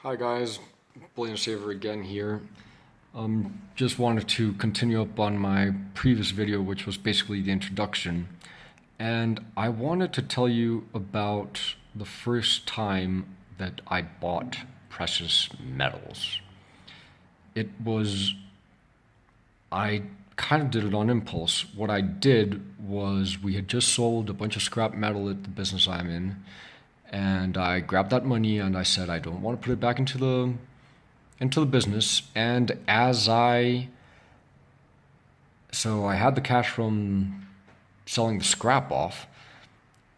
Hi guys, Bullion again here. Just wanted to continue up on my previous video, which was basically the introduction. And I wanted to tell you about the first time that I bought precious metals. I kind of did it on impulse. What I did was we had just sold a bunch of scrap metal at the business I'm in. And I grabbed that money and I said I don't want to put it back into the business. And so I had the cash from selling the scrap off,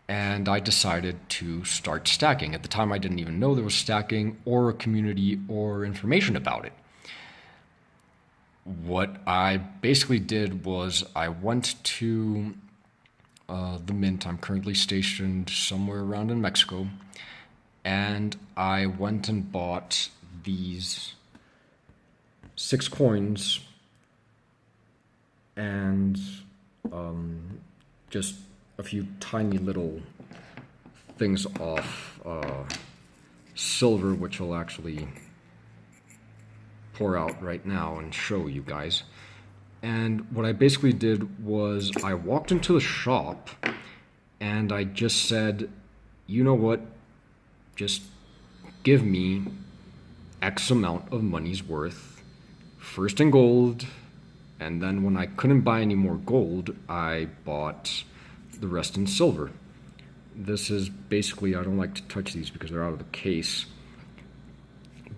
and I decided to start stacking. At the time I didn't even know there was stacking or a community or information about it. What I basically did was I went to the mint. I'm currently stationed somewhere around in Mexico, and I went and bought these 6 coins and just a few tiny little things off silver, which I'll actually pour out right now and show you guys. And what I basically did was I walked into the shop and I just said, you know what, just give me X amount of money's worth, first in gold, and then when I couldn't buy any more gold, I bought the rest in silver. This is basically, I don't like to touch these because they're out of the case,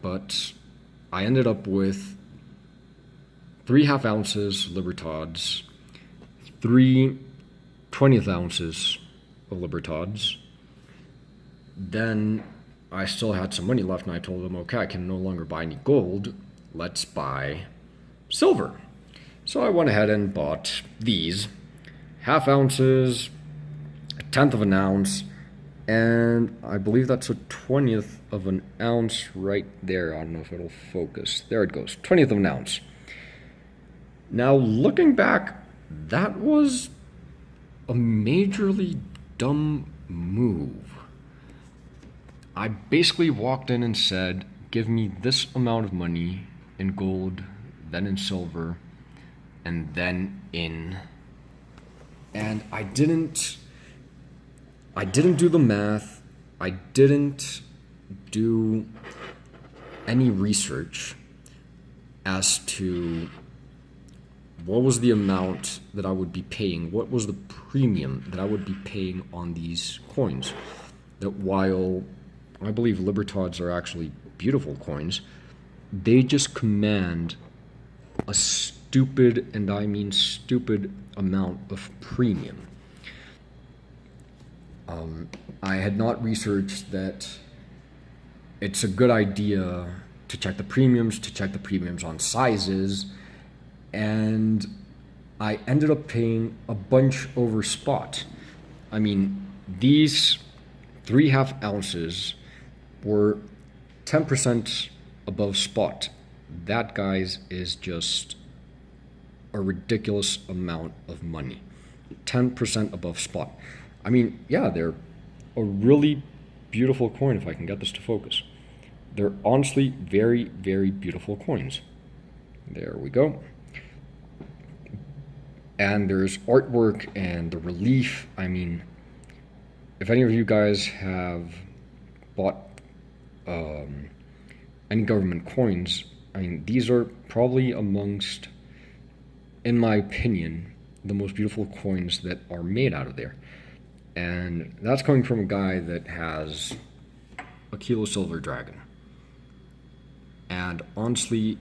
but I ended up with 3 half ounces Libertads, 3 20th ounces of Libertads. Then I still had some money left, and I told them, okay, I can no longer buy any gold, let's buy silver. So I went ahead and bought these half ounces, a 1/10 of an ounce, and I believe that's a 20th of an ounce right there. I don't know if it'll focus. There it goes, 20th of an ounce. Now, looking back, that was a majorly dumb move. I basically walked in and said, give me this amount of money in gold, then in silver, and then in... And I didn't do the math. I didn't do any research as to what was the amount that I would be paying, what was the premium that I would be paying on these coins. That while I believe Libertads are actually beautiful coins, they just command a stupid, and I mean stupid, amount of premium. I had not researched that it's a good idea to check the premiums on sizes, and I ended up paying a bunch over spot. I mean, these 3 half ounces were 10% above spot. That, guys, is just a ridiculous amount of money. 10% above spot. I mean, yeah, they're a really beautiful coin, if I can get this to focus. They're honestly very, very beautiful coins. There we go. And there's artwork and the relief. I mean, if any of you guys have bought any government coins, I mean, these are probably amongst, in my opinion, the most beautiful coins that are made out of there. And that's coming from a guy that has a kilo silver dragon. And honestly,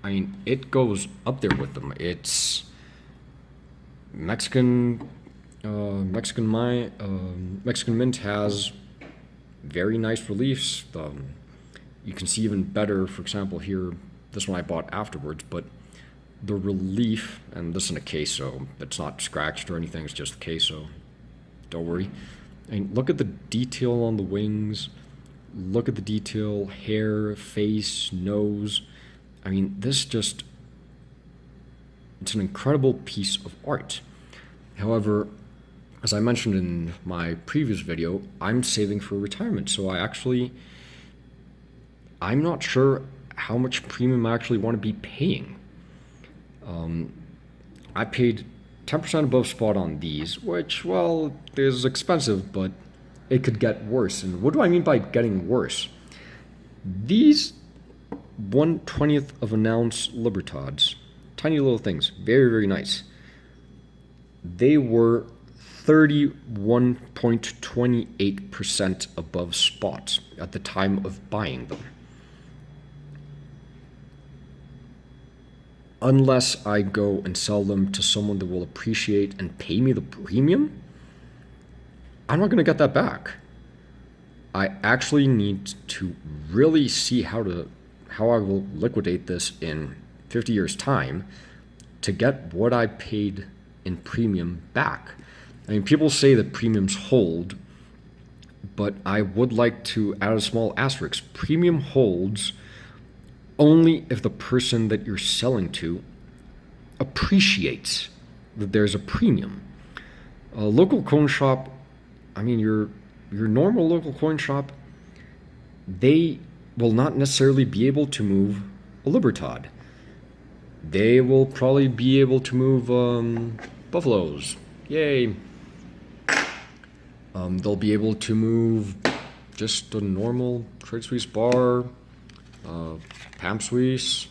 I mean, it goes up there with them. It's Mexican Mint has very nice reliefs. You can see even better, for example, here, this one I bought afterwards, but the relief, and this is a queso, it's not scratched or anything, it's just queso, don't worry. I mean, look at the detail on the wings, look at the detail, hair, face, nose. I mean, it's an incredible piece of art. However, as I mentioned in my previous video, I'm saving for retirement. So I actually I'm not sure how much premium I actually want to be paying. I paid 10% above spot on these, which, well, is expensive, but it could get worse. And what do I mean by getting worse? These 1/20th of an ounce Libertads, tiny little things, very, very nice. They were 31.28% above spot at the time of buying them. Unless I go and sell them to someone that will appreciate and pay me the premium, I'm not going to get that back. I actually need to really see how I will liquidate this in 50 years' time to get what I paid in premium back. I mean, people say that premiums hold, but I would like to add a small asterisk. Premium holds only if the person that you're selling to appreciates that there's a premium. A local coin shop, I mean, your normal local coin shop, they will not necessarily be able to move a Libertad. They will probably be able to move buffaloes. Yay. They'll be able to move just a normal Trade Suisse bar, Pam Suisse.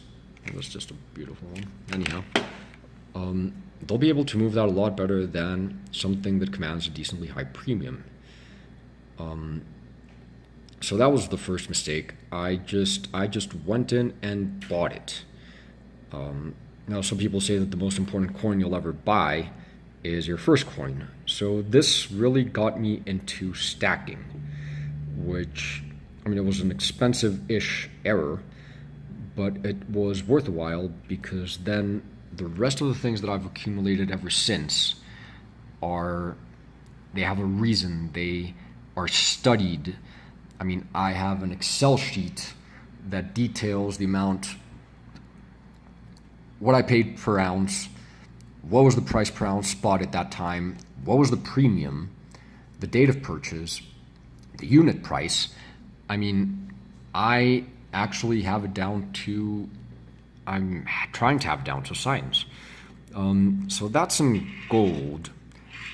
That's just a beautiful one. Anyhow, they'll be able to move that a lot better than something that commands a decently high premium. So that was the first mistake. I just went in and bought it. Now, some people say that the most important coin you'll ever buy is your first coin. So this really got me into stacking, which, I mean, it was an expensive-ish error, but it was worth a while because then the rest of the things that I've accumulated ever since they have a reason, they are studied. I mean, I have an Excel sheet that details the amount, what I paid per ounce, what was the price per ounce spot at that time, what was the premium, the date of purchase, the unit price. I mean, I actually have it down to, I'm trying to have it down to science. So that's some gold.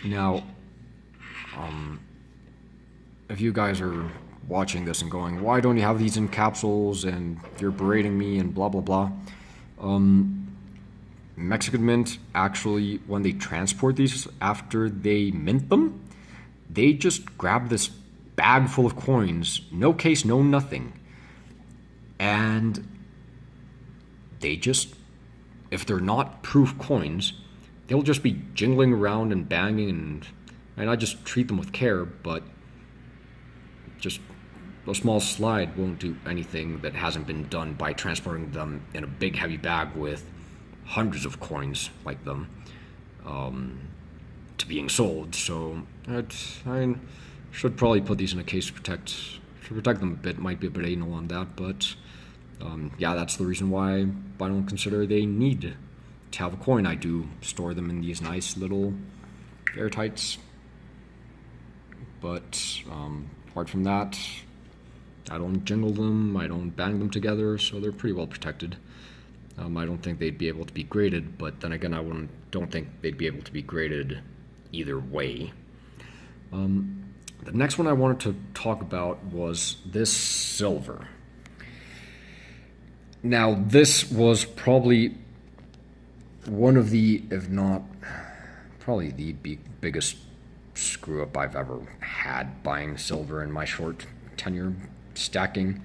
Now, if you guys are watching this and going, why don't you have these in capsules and you're berating me and blah, blah, blah. Mexican Mint, actually, when they transport these after they mint them, they just grab this bag full of coins, no case, no nothing. And they just, if they're not proof coins, they'll just be jingling around and banging, and I just treat them with care, but just a small slide won't do anything that hasn't been done by transporting them in a big heavy bag with hundreds of coins like them to being sold. So I should probably put these in a case to protect them a bit. Might be a bit anal on that, but yeah, that's the reason why I don't consider they need to have a coin. I do store them in these nice little airtights, but apart from that, I don't jingle them, I don't bang them together, so they're pretty well protected. I don't think they'd be able to be graded, but then again, don't think they'd be able to be graded either way. The next one I wanted to talk about was this silver. Now, this was probably one of the, if not probably the biggest screw up I've ever had buying silver in my short tenure stacking.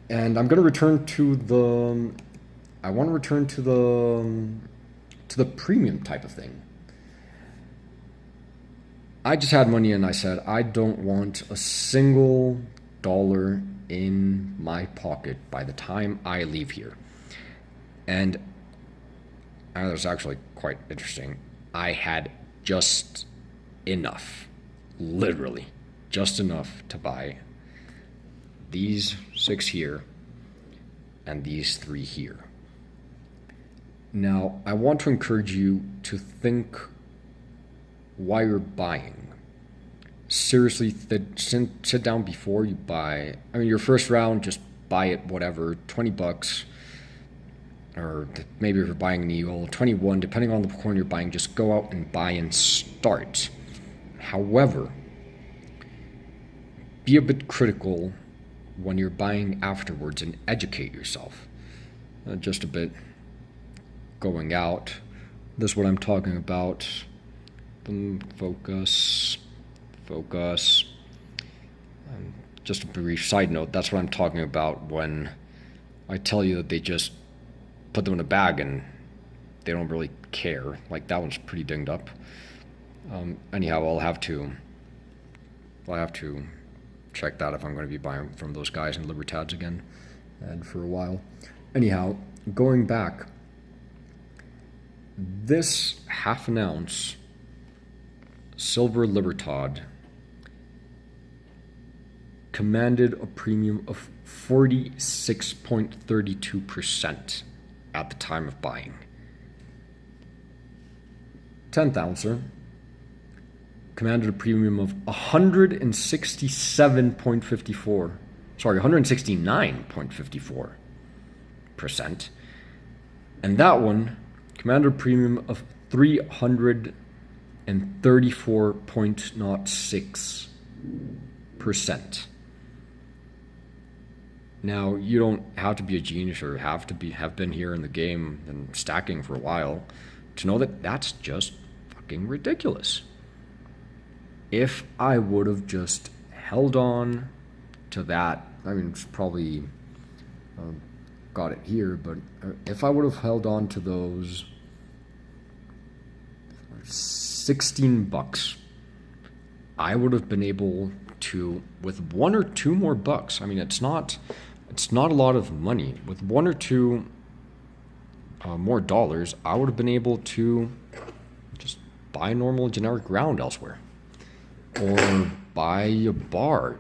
And I'm going to return to the premium type of thing. I just had money and I said, I don't want a single dollar in my pocket by the time I leave here. And that was actually quite interesting. I had just enough, literally just enough to buy these 6 here and these 3 here. Now, I want to encourage you to think why you're buying. seriously sit down before you buy. I mean, your first round, just buy it, whatever, 20 bucks. Or maybe if you're buying an eagle, 21, depending on the coin you're buying, just go out and buy and start. However, be a bit critical when you're buying afterwards and educate yourself. Just a bit going out. This is what I'm talking about. Focus. Just a brief side note, that's what I'm talking about when I tell you that they just put them in a bag and they don't really care. Like, that one's pretty dinged up. Anyhow, I'll have to check that if I'm going to be buying from those guys in Libertads again, and for a while. Anyhow, going back, this half an ounce silver Libertad commanded a premium of 46.32% at the time of buying. 10th ouncer commanded a premium of 169.54%. And that one commanded a premium of 334.06%. Now, you don't have to be a genius or have been here in the game and stacking for a while to know that that's just fucking ridiculous. If I would have just held on to that, I mean, it's probably got it here, but if I would have held on to those 16 bucks, I would have been able to, with $1 or $2 more bucks, I mean, it's not a lot of money. With $1 or $2 more dollars, I would have been able to just buy a normal generic round elsewhere, or buy a bar.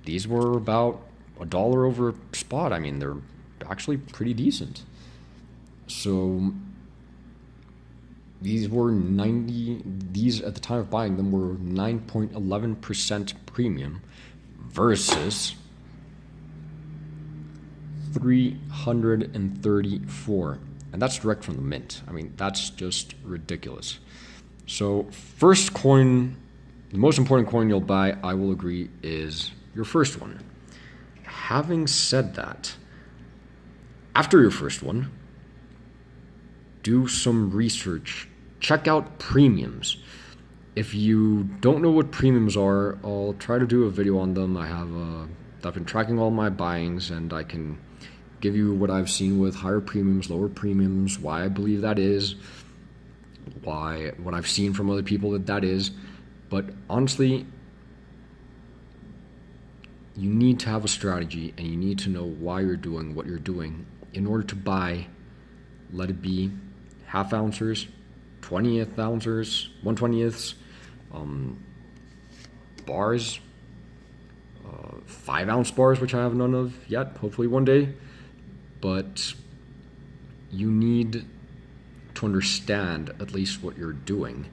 These were about $1 over spot. I mean, they're actually pretty decent. So these at the time of buying them were 9.11% premium versus 334, and that's direct from the mint. I mean, that's just ridiculous. So first coin, the most important coin you'll buy, I will agree, is your first one. Having said that, after your first one, do some research. Check out premiums. If you don't know what premiums are, I'll try to do a video on them. I've been tracking all my buyings, and I can give you what I've seen with higher premiums, lower premiums, why I believe that is, what I've seen from other people that is. But honestly, you need to have a strategy, and you need to know why you're doing what you're doing in order to buy, let it be half ouncers, 20th ouncers, 1/20ths, bars, 5 ounce bars, which I have none of yet, hopefully one day. But you need to understand at least what you're doing.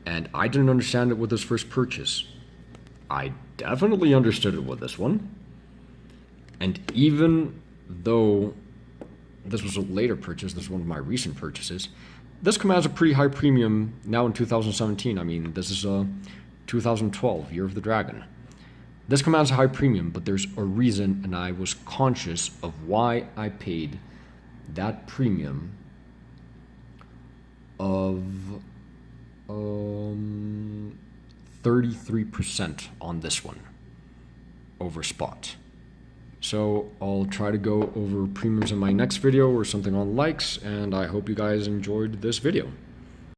And I didn't understand it with this first purchase. I definitely understood it with this one. And even though this was a later purchase, this is one of my recent purchases, this commands a pretty high premium now in 2017. I mean, this is a 2012, Year of the Dragon. This commands a high premium, but there's a reason, and I was conscious of why I paid that premium of 33% on this one over spot. So I'll try to go over premiums in my next video or something on likes, and I hope you guys enjoyed this video.